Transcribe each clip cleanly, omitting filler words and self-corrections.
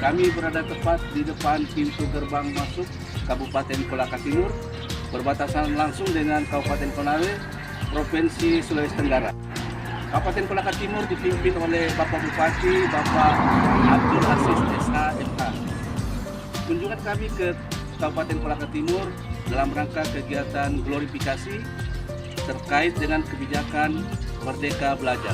Kami berada tepat di depan pintu gerbang masuk Kabupaten Kolaka Timur, berbatasan langsung dengan Kabupaten Konawe, Provinsi Sulawesi Tenggara. Kabupaten Kolaka Timur dipimpin oleh Bapak Bupati, Bapak Abdul Aziz SH. Kunjungan kami ke Kabupaten Kolaka Timur dalam rangka kegiatan glorifikasi terkait dengan kebijakan Merdeka Belajar.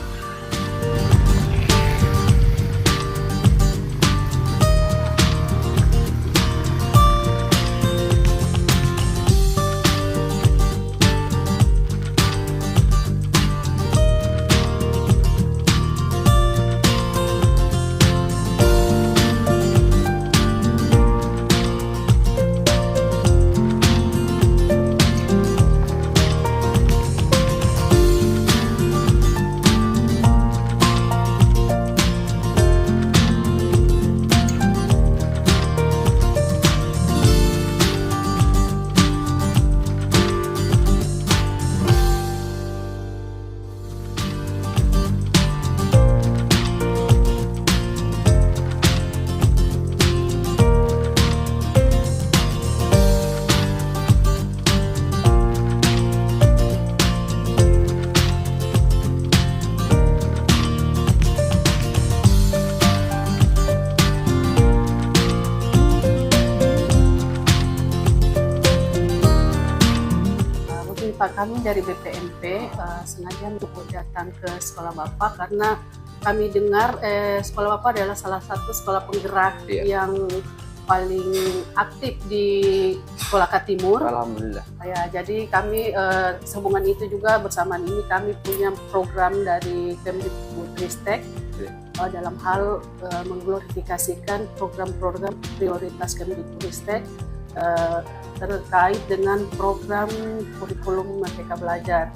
Pak, kami dari BPMP sengaja untuk datang ke sekolah Bapak karena kami dengar sekolah Bapak adalah salah satu sekolah penggerak yang paling aktif di Kolaka Timur. Alhamdulillah. Ya, jadi kami sehubungan itu juga bersamaan ini kami punya program dari Kemdikbudristek dalam hal mengglorifikasikan program-program prioritas Kemdikbudristek terkait dengan program kurikulum Merdeka Belajar.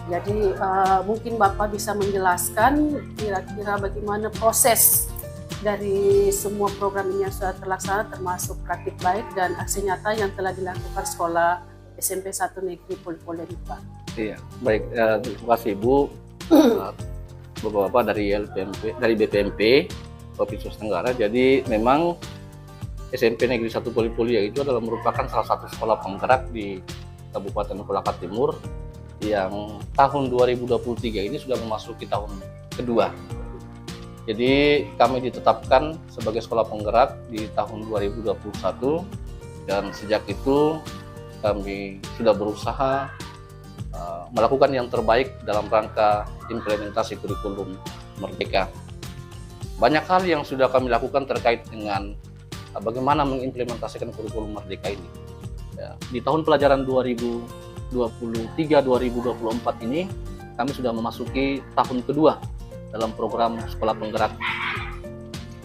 Jadi mungkin Bapak bisa menjelaskan kira-kira bagaimana proses dari semua program ini yang sudah terlaksana, termasuk praktik baik dan aksi nyata yang telah dilakukan sekolah SMP 1 Negeri Polipolen, Pak. Iya, baik. Terima kasih Ibu, Bapak-bapak dari BPMP Provinsi Sulawesi Tenggara. Jadi memang SMP Negeri 1 Polipolia itu adalah merupakan salah satu sekolah penggerak di Kabupaten Kolaka Timur yang tahun 2023 ini sudah memasuki tahun kedua. Jadi kami ditetapkan sebagai sekolah penggerak di tahun 2021 dan sejak itu kami sudah berusaha melakukan yang terbaik dalam rangka implementasi kurikulum Merdeka. Banyak hal yang sudah kami lakukan terkait dengan bagaimana mengimplementasikan kurikulum Merdeka ini. Ya, di tahun pelajaran 2023-2024 ini kami sudah memasuki tahun kedua dalam program sekolah penggerak.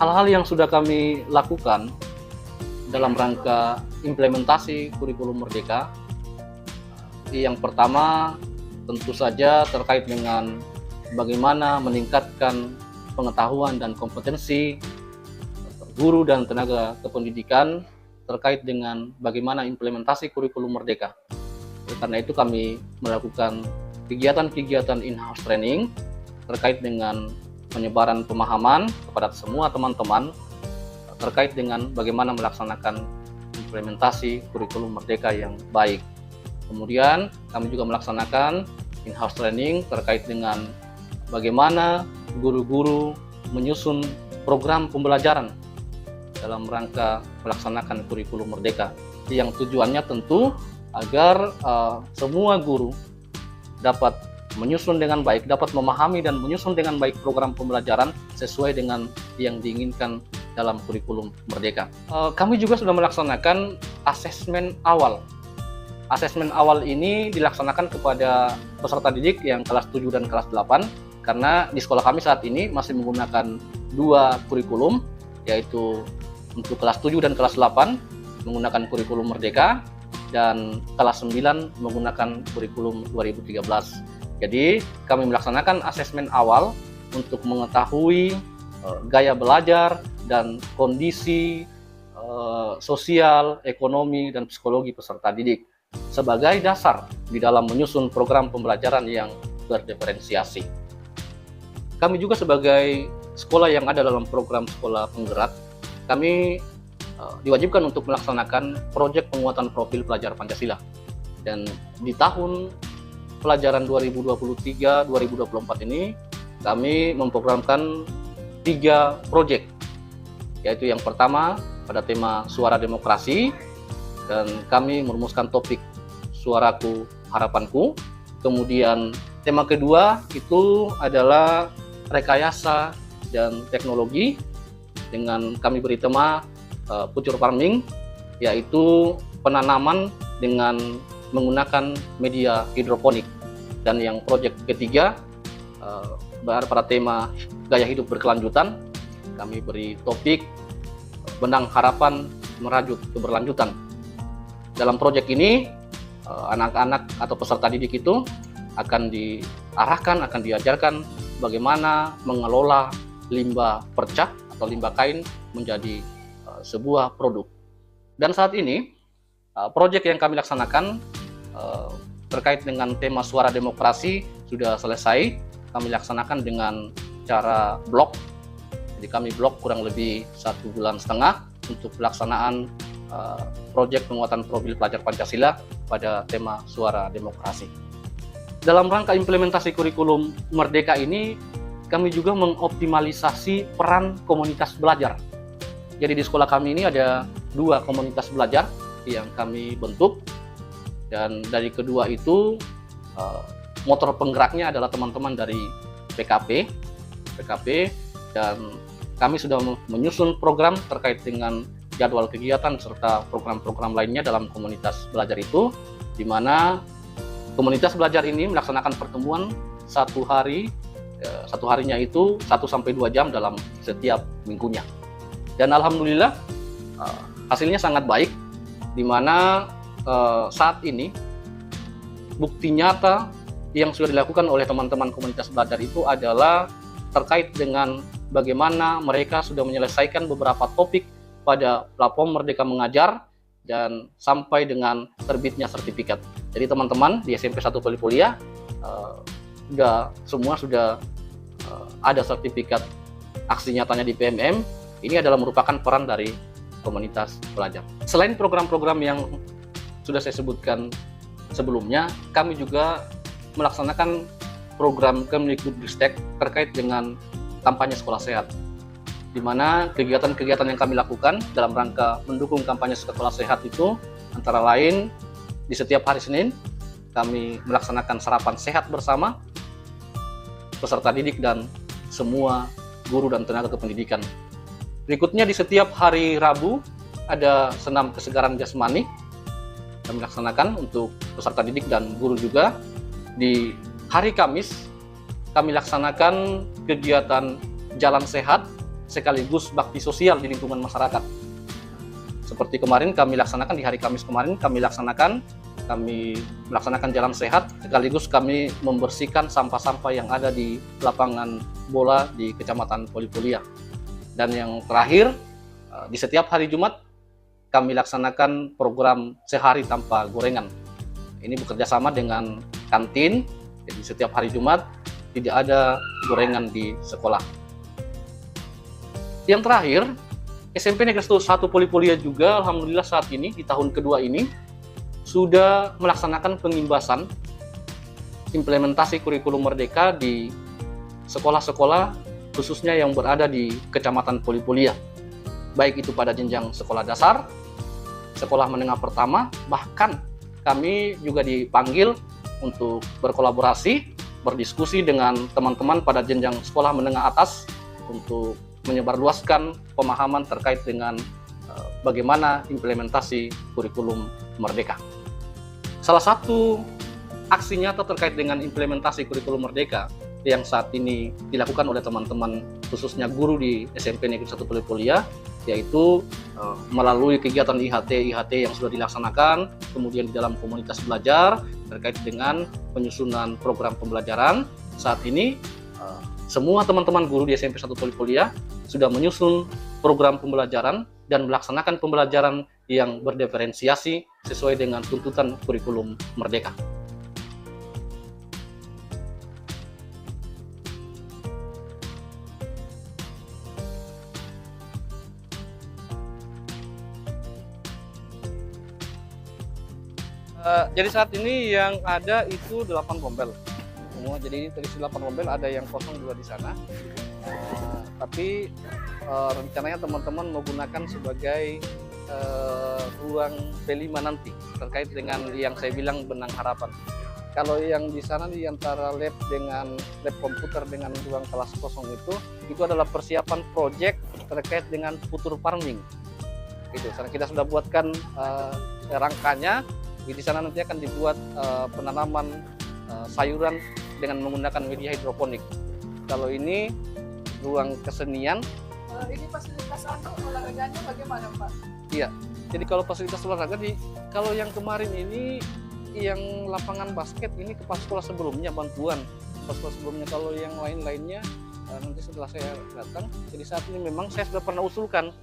Hal-hal yang sudah kami lakukan dalam rangka implementasi kurikulum Merdeka, yang pertama tentu saja terkait dengan bagaimana meningkatkan pengetahuan dan kompetensi guru dan tenaga kependidikan terkait dengan bagaimana implementasi kurikulum Merdeka. Karena itu kami melakukan kegiatan-kegiatan in-house training terkait dengan penyebaran pemahaman kepada semua teman-teman terkait dengan bagaimana melaksanakan implementasi kurikulum Merdeka yang baik. Kemudian kami juga melaksanakan in-house training terkait dengan bagaimana guru-guru menyusun program pembelajaran dalam rangka melaksanakan kurikulum Merdeka, yang tujuannya tentu agar semua guru dapat menyusun dengan baik, dapat memahami dan menyusun dengan baik program pembelajaran sesuai dengan yang diinginkan dalam kurikulum Merdeka. Kami juga sudah melaksanakan asesmen awal. Asesmen awal ini dilaksanakan kepada peserta didik yang kelas 7 dan kelas 8, karena di sekolah kami saat ini masih menggunakan dua kurikulum, yaitu untuk kelas 7 dan kelas 8 menggunakan kurikulum Merdeka dan kelas 9 menggunakan kurikulum 2013. Jadi kami melaksanakan asesmen awal untuk mengetahui gaya belajar dan kondisi sosial, ekonomi, dan psikologi peserta didik sebagai dasar di dalam menyusun program pembelajaran yang berdiferensiasi. Kami juga sebagai sekolah yang ada dalam program sekolah penggerak, kami diwajibkan untuk melaksanakan proyek penguatan profil pelajar Pancasila. Dan di tahun pelajaran 2023-2024 ini kami memprogramkan 3 proyek, yaitu yang pertama pada tema Suara Demokrasi, dan kami merumuskan topik Suaraku Harapanku. Kemudian tema kedua itu adalah rekayasa dan teknologi, dengan kami beri tema future farming, yaitu penanaman dengan menggunakan media hidroponik. Dan yang proyek ketiga berada pada tema gaya hidup berkelanjutan, kami beri topik benang harapan merajut keberlanjutan. Dalam proyek ini anak-anak atau peserta didik itu akan diarahkan, akan diajarkan bagaimana mengelola limbah percak atau limbah kain menjadi sebuah produk. Dan saat ini proyek yang kami laksanakan terkait dengan tema Suara Demokrasi sudah selesai. Kami laksanakan dengan cara blok. Jadi kami blok kurang lebih 1,5 bulan untuk pelaksanaan proyek penguatan profil pelajar Pancasila pada tema Suara Demokrasi. Dalam rangka implementasi kurikulum Merdeka ini, kami juga mengoptimalisasi peran komunitas belajar. Jadi di sekolah kami ini ada 2 komunitas belajar yang kami bentuk, dan dari kedua itu motor penggeraknya adalah teman-teman dari PKP, dan kami sudah menyusun program terkait dengan jadwal kegiatan serta program-program lainnya dalam komunitas belajar itu, di mana komunitas belajar ini melaksanakan pertemuan satu harinya itu 1-2 jam dalam setiap minggunya. Dan alhamdulillah hasilnya sangat baik, di mana saat ini bukti nyata yang sudah dilakukan oleh teman-teman komunitas belajar itu adalah terkait dengan bagaimana mereka sudah menyelesaikan beberapa topik pada platform Merdeka Mengajar dan sampai dengan terbitnya sertifikat. Jadi teman-teman di SMP 1 Polipolia semua sudah ada sertifikat aksi nyatanya di PMM. Ini adalah merupakan peran dari komunitas belajar. Selain program-program yang sudah saya sebutkan sebelumnya, kami juga melaksanakan program Kemdikbudristek terkait dengan kampanye sekolah sehat, di mana kegiatan-kegiatan yang kami lakukan dalam rangka mendukung kampanye sekolah sehat itu antara lain di setiap hari Senin kami melaksanakan sarapan sehat bersama peserta didik dan semua guru dan tenaga kependidikan. Berikutnya di setiap hari Rabu ada senam kesegaran jasmani kami laksanakan untuk peserta didik dan guru juga. Di hari Kamis kami laksanakan kegiatan jalan sehat sekaligus bakti sosial di lingkungan masyarakat. Seperti kemarin kami laksanakan di hari Kamis kemarin kami melaksanakan jalan sehat sekaligus kami membersihkan sampah-sampah yang ada di lapangan bola di Kecamatan Polipolia. Dan yang terakhir, di setiap hari Jumat kami laksanakan program sehari tanpa gorengan. Ini bekerja sama dengan kantin, jadi setiap hari Jumat tidak ada gorengan di sekolah. Yang terakhir, SMP Negeri 1 Polipolia juga alhamdulillah saat ini di tahun kedua ini sudah melaksanakan pengimbasan implementasi kurikulum Merdeka di sekolah-sekolah khususnya yang berada di Kecamatan Polipolia, baik itu pada jenjang sekolah dasar, sekolah menengah pertama, bahkan kami juga dipanggil untuk berkolaborasi, berdiskusi dengan teman-teman pada jenjang sekolah menengah atas untuk menyebarluaskan pemahaman terkait dengan bagaimana implementasi kurikulum Merdeka. Salah satu aksi nyata terkait dengan implementasi kurikulum Merdeka yang saat ini dilakukan oleh teman-teman khususnya guru di SMP Negeri 1 Polipolia, yaitu melalui kegiatan IHT yang sudah dilaksanakan, kemudian di dalam komunitas belajar terkait dengan penyusunan program pembelajaran. Saat ini semua teman-teman guru di SMP 1 Polipolia sudah menyusun program pembelajaran dan melaksanakan pembelajaran yang berdiferensiasi sesuai dengan tuntutan kurikulum Merdeka. Jadi saat ini yang ada itu 8 rombel semua. Jadi ini terisi 8 rombel, ada yang kosong juga di sana. Tapi rencananya teman-teman menggunakan sebagai ruang P5 nanti terkait dengan yang saya bilang benang harapan. Kalau yang di sana di antara lab dengan lab komputer dengan ruang kelas kosong itu adalah persiapan proyek terkait dengan future farming. Itu kita sudah buatkan rangkanya. Di sana nanti akan dibuat penanaman sayuran dengan menggunakan media hidroponik. Kalau ini ruang kesenian. Ini fasilitas olahraganya bagaimana, Pak? Iya. Jadi kalau fasilitas olahraga kalau yang kemarin ini yang lapangan basket ini kepala sekolah sebelumnya bantuan kepala sekolah sebelumnya. Kalau yang lainnya nanti setelah saya datang. Jadi saat ini memang saya sudah pernah usulkan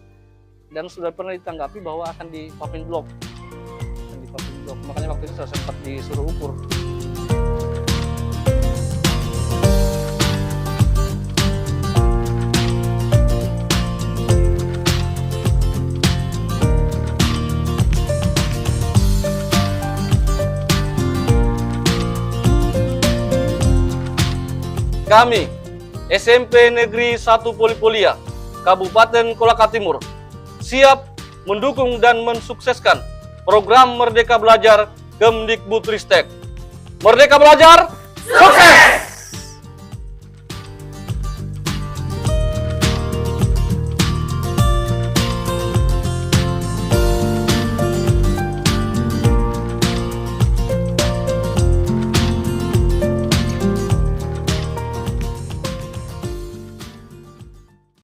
dan sudah pernah ditanggapi bahwa akan di paving block. Makanya waktu itu saya sempat disuruh ukur. Kami, SMP Negeri 1 Polipolia, Kabupaten Kolaka Timur, siap mendukung dan mensukseskan program Merdeka Belajar Kemdikbudristek. Merdeka Belajar, sukses!